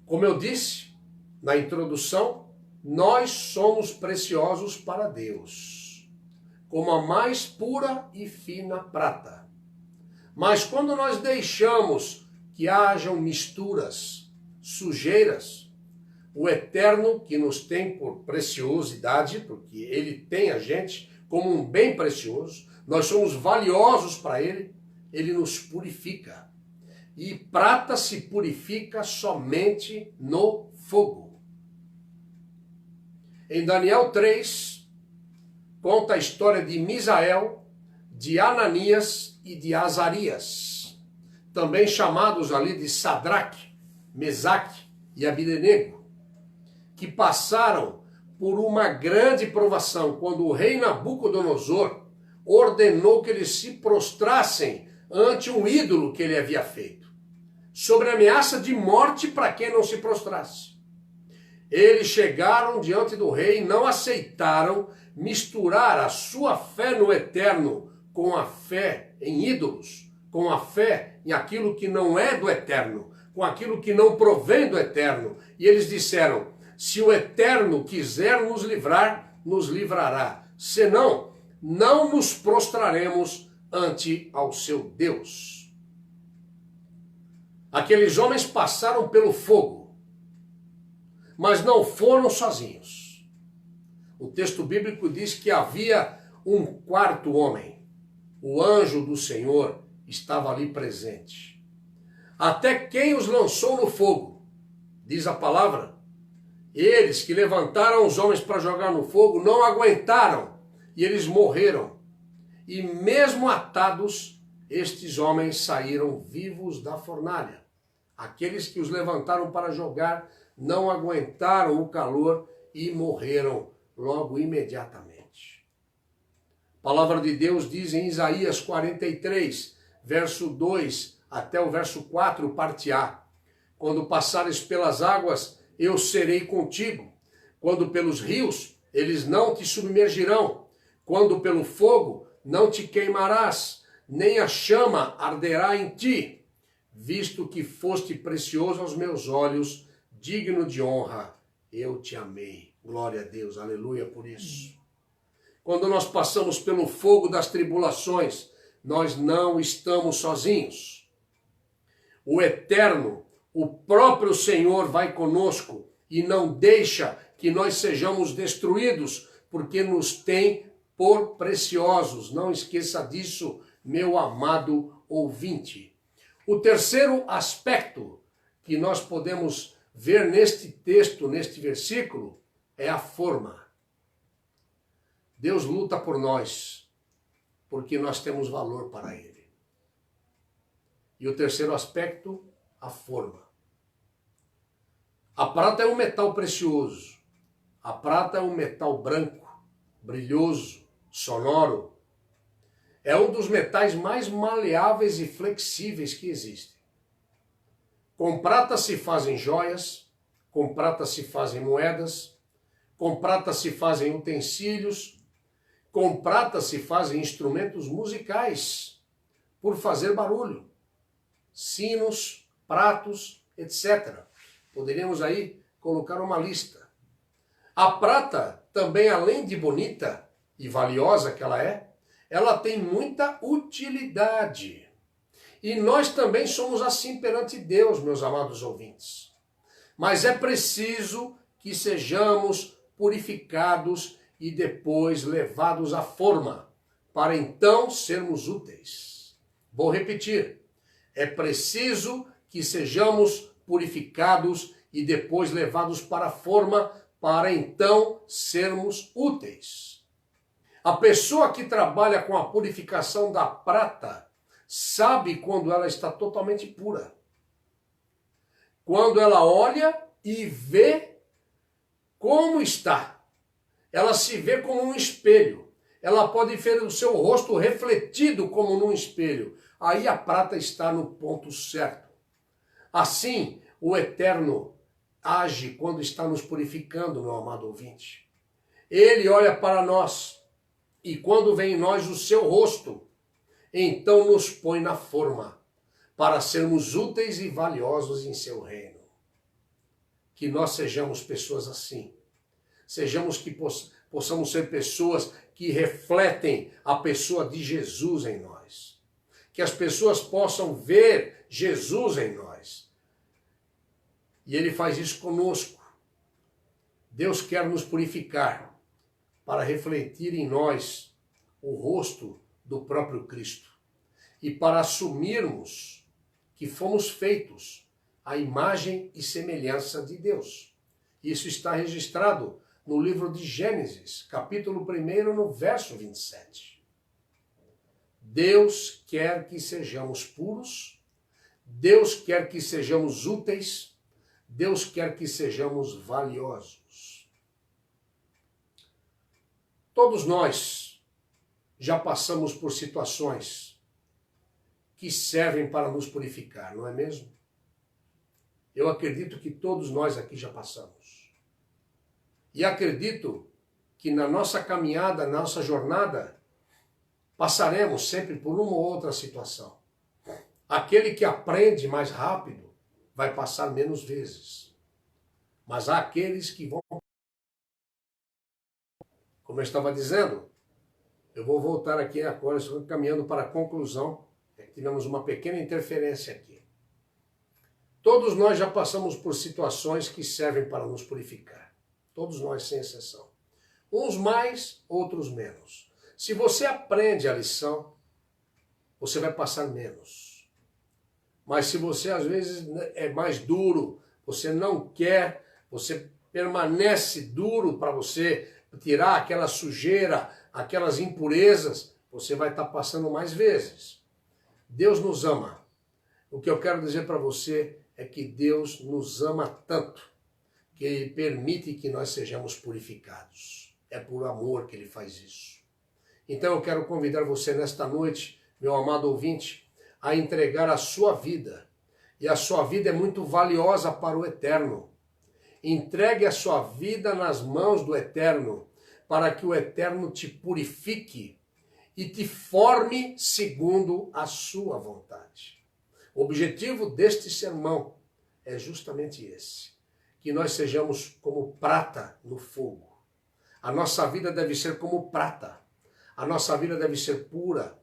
Como eu disse na introdução, nós somos preciosos para Deus, como a mais pura e fina prata. Mas quando nós deixamos que hajam misturas, sujeiras, o Eterno, que nos tem por preciosidade, porque Ele tem a gente como um bem precioso, nós somos valiosos para Ele, Ele nos purifica. E prata se purifica somente no fogo. Em Daniel 3, conta a história de Misael, de Ananias e de Azarias, também chamados ali de Sadraque, Mesaque e Abdenego, que passaram por uma grande provação, quando o rei Nabucodonosor ordenou que eles se prostrassem ante um ídolo que ele havia feito, sobre ameaça de morte para quem não se prostrasse. Eles chegaram diante do rei e não aceitaram misturar a sua fé no Eterno com a fé em ídolos, com a fé em aquilo que não é do Eterno, com aquilo que não provém do Eterno. E eles disseram: se o Eterno quiser nos livrar, nos livrará. Senão, não nos prostraremos ante ao seu Deus. Aqueles homens passaram pelo fogo, mas não foram sozinhos. O texto bíblico diz que havia um quarto homem. O anjo do Senhor estava ali presente. Até quem os lançou no fogo, diz a palavra. Eles que levantaram os homens para jogar no fogo não aguentaram e eles morreram. E mesmo atados, estes homens saíram vivos da fornalha. Aqueles que os levantaram para jogar não aguentaram o calor e morreram logo imediatamente. A palavra de Deus diz em Isaías 43, verso 2 até o verso 4, parte A. Quando passares pelas águas, eu serei contigo. Quando pelos rios, eles não te submergirão. Quando pelo fogo, não te queimarás, nem a chama arderá em ti. Visto que foste precioso aos meus olhos, digno de honra, eu te amei. Glória a Deus, aleluia por isso. Quando nós passamos pelo fogo das tribulações, nós não estamos sozinhos. O Eterno, o próprio Senhor vai conosco e não deixa que nós sejamos destruídos, porque nos tem por preciosos. Não esqueça disso, meu amado ouvinte. O terceiro aspecto que nós podemos ver neste texto, neste versículo, é a forma. Deus luta por nós, porque nós temos valor para Ele. E o terceiro aspecto, a forma. A prata é um metal precioso. A prata é um metal branco, brilhoso, sonoro. É um dos metais mais maleáveis e flexíveis que existem. Com prata se fazem joias, com prata se fazem moedas, com prata se fazem utensílios, com prata se fazem instrumentos musicais, por fazer barulho, sinos, pratos, etc. Poderíamos aí colocar uma lista. A prata, também além de bonita e valiosa que ela tem muita utilidade. E nós também somos assim perante Deus, meus amados ouvintes. Mas é preciso que sejamos purificados e depois levados à forma, para então sermos úteis. Vou repetir. É preciso que sejamos purificados e depois levados para a forma, para então sermos úteis. A pessoa que trabalha com a purificação da prata sabe quando ela está totalmente pura. Quando ela olha e vê como está. Ela se vê como um espelho. Ela pode ver o seu rosto refletido como num espelho. Aí a prata está no ponto certo. Assim, o Eterno age quando está nos purificando, meu amado ouvinte. Ele olha para nós e quando vem em nós o seu rosto, então nos põe na forma para sermos úteis e valiosos em seu reino. Que nós sejamos pessoas assim. Sejamos que possamos ser pessoas que refletem a pessoa de Jesus em nós. Que as pessoas possam ver Jesus em nós. E Ele faz isso conosco. Deus quer nos purificar para refletir em nós o rosto do próprio Cristo. E para assumirmos que fomos feitos à imagem e semelhança de Deus. Isso está registrado no livro de Gênesis, capítulo 1, no verso 27. Deus quer que sejamos puros, Deus quer que sejamos úteis, Deus quer que sejamos valiosos. Todos nós já passamos por situações que servem para nos purificar, não é mesmo? Eu acredito que todos nós aqui já passamos. E acredito que na nossa caminhada, na nossa jornada, passaremos sempre por uma ou outra situação. Aquele que aprende mais rápido vai passar menos vezes. Mas há aqueles que vão... Como eu estava dizendo, eu vou voltar aqui agora, estou caminhando para a conclusão. Tivemos uma pequena interferência aqui. Todos nós já passamos por situações que servem para nos purificar. Todos nós, sem exceção. Uns mais, outros menos. Se você aprende a lição, você vai passar menos. Mas se você às vezes é mais duro, você não quer, você permanece duro para você tirar aquela sujeira, aquelas impurezas, você vai estar passando mais vezes. Deus nos ama. O que eu quero dizer para você é que Deus nos ama tanto que Ele permite que nós sejamos purificados. É por amor que Ele faz isso. Então eu quero convidar você nesta noite, meu amado ouvinte, a entregar a sua vida. E a sua vida é muito valiosa para o Eterno. Entregue a sua vida nas mãos do Eterno, para que o Eterno te purifique e te forme segundo a sua vontade. O objetivo deste sermão é justamente esse, que nós sejamos como prata no fogo. A nossa vida deve ser como prata, a nossa vida deve ser pura,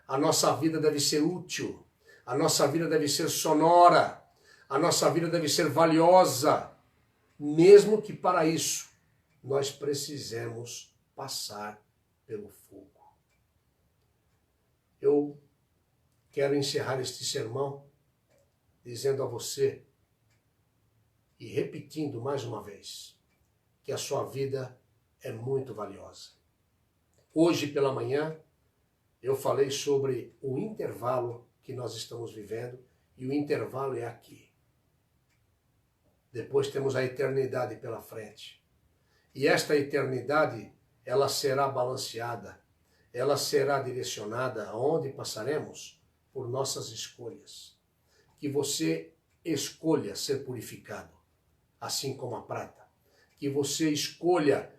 a nossa vida deve ser útil, a nossa vida deve ser sonora, a nossa vida deve ser valiosa, mesmo que para isso nós precisemos passar pelo fogo. Eu quero encerrar este sermão dizendo a você e repetindo mais uma vez que a sua vida é muito valiosa. Hoje pela manhã eu falei sobre o intervalo que nós estamos vivendo e o intervalo é aqui. Depois temos a eternidade pela frente. E esta eternidade, ela será balanceada, ela será direcionada aonde passaremos por nossas escolhas. Que você escolha ser purificado, assim como a prata. Que você escolha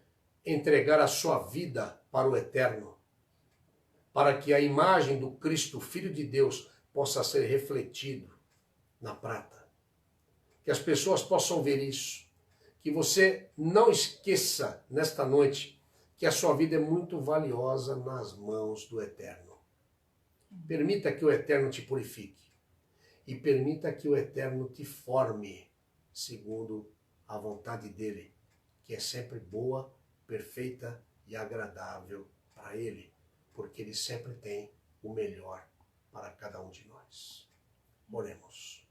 entregar a sua vida para o Eterno, para que a imagem do Cristo, Filho de Deus, possa ser refletido na prata. Que as pessoas possam ver isso. Que você não esqueça nesta noite que a sua vida é muito valiosa nas mãos do Eterno. Permita que o Eterno te purifique. E permita que o Eterno te forme segundo a vontade dEle, que é sempre boa, perfeita e agradável para Ele, porque Ele sempre tem o melhor para cada um de nós. Oremos.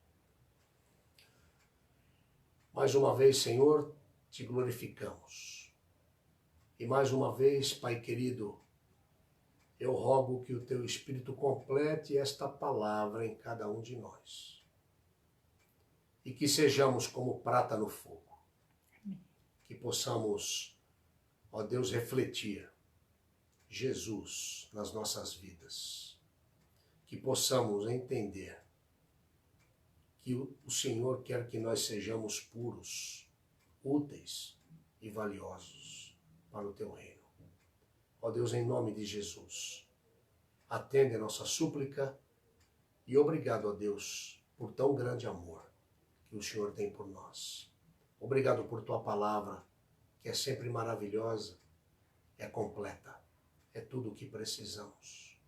Mais uma vez, Senhor, te glorificamos. E mais uma vez, Pai querido, eu rogo que o Teu Espírito complete esta palavra em cada um de nós. E que sejamos como prata no fogo. Que possamos, ó Deus, refletir Jesus nas nossas vidas. Que possamos entender que o Senhor quer que nós sejamos puros, úteis e valiosos para o Teu reino. Ó Deus, em nome de Jesus, atende a nossa súplica e obrigado, ó Deus, por tão grande amor que o Senhor tem por nós. Obrigado por Tua palavra, que é sempre maravilhosa, é completa, é tudo o que precisamos.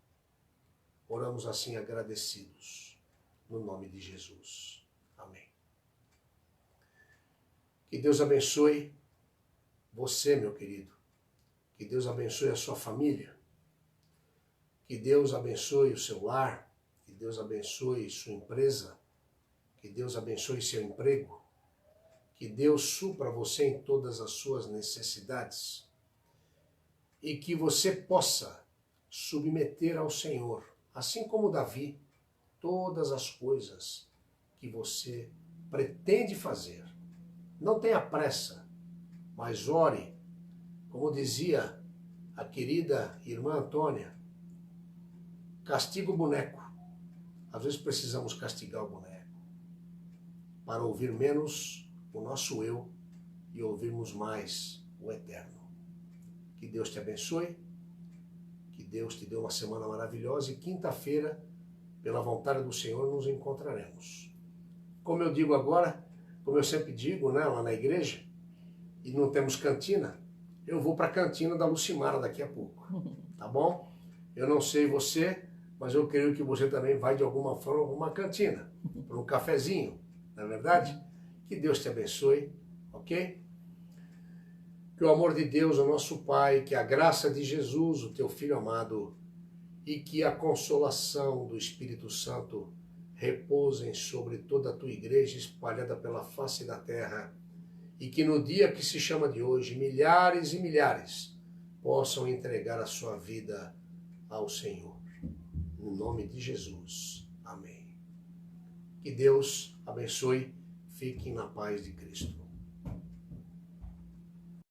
Oramos assim agradecidos. No nome de Jesus. Amém. Que Deus abençoe você, meu querido. Que Deus abençoe a sua família. Que Deus abençoe o seu lar. Que Deus abençoe sua empresa. Que Deus abençoe seu emprego. Que Deus supra você em todas as suas necessidades. E que você possa submeter ao Senhor, assim como Davi, todas as coisas que você pretende fazer. Não tenha pressa, mas ore, como dizia a querida irmã Antônia, castiga o boneco. Às vezes precisamos castigar o boneco para ouvir menos o nosso eu e ouvirmos mais o Eterno. Que Deus te abençoe, que Deus te dê uma semana maravilhosa e quinta-feira, pela vontade do Senhor, nos encontraremos. Como eu digo agora, como eu sempre digo, né, lá na igreja, e não temos cantina, eu vou para a cantina da Lucimara daqui a pouco, tá bom? Eu não sei você, mas eu creio que você também vai de alguma forma para uma cantina, para um cafezinho, não é verdade? Que Deus te abençoe, ok? Que o amor de Deus, o nosso Pai, que a graça de Jesus, o teu Filho amado, e que a consolação do Espírito Santo repousem sobre toda a tua igreja espalhada pela face da terra, e que no dia que se chama de hoje, milhares e milhares possam entregar a sua vida ao Senhor. No nome de Jesus. Amém. Que Deus abençoe. Fiquem na paz de Cristo.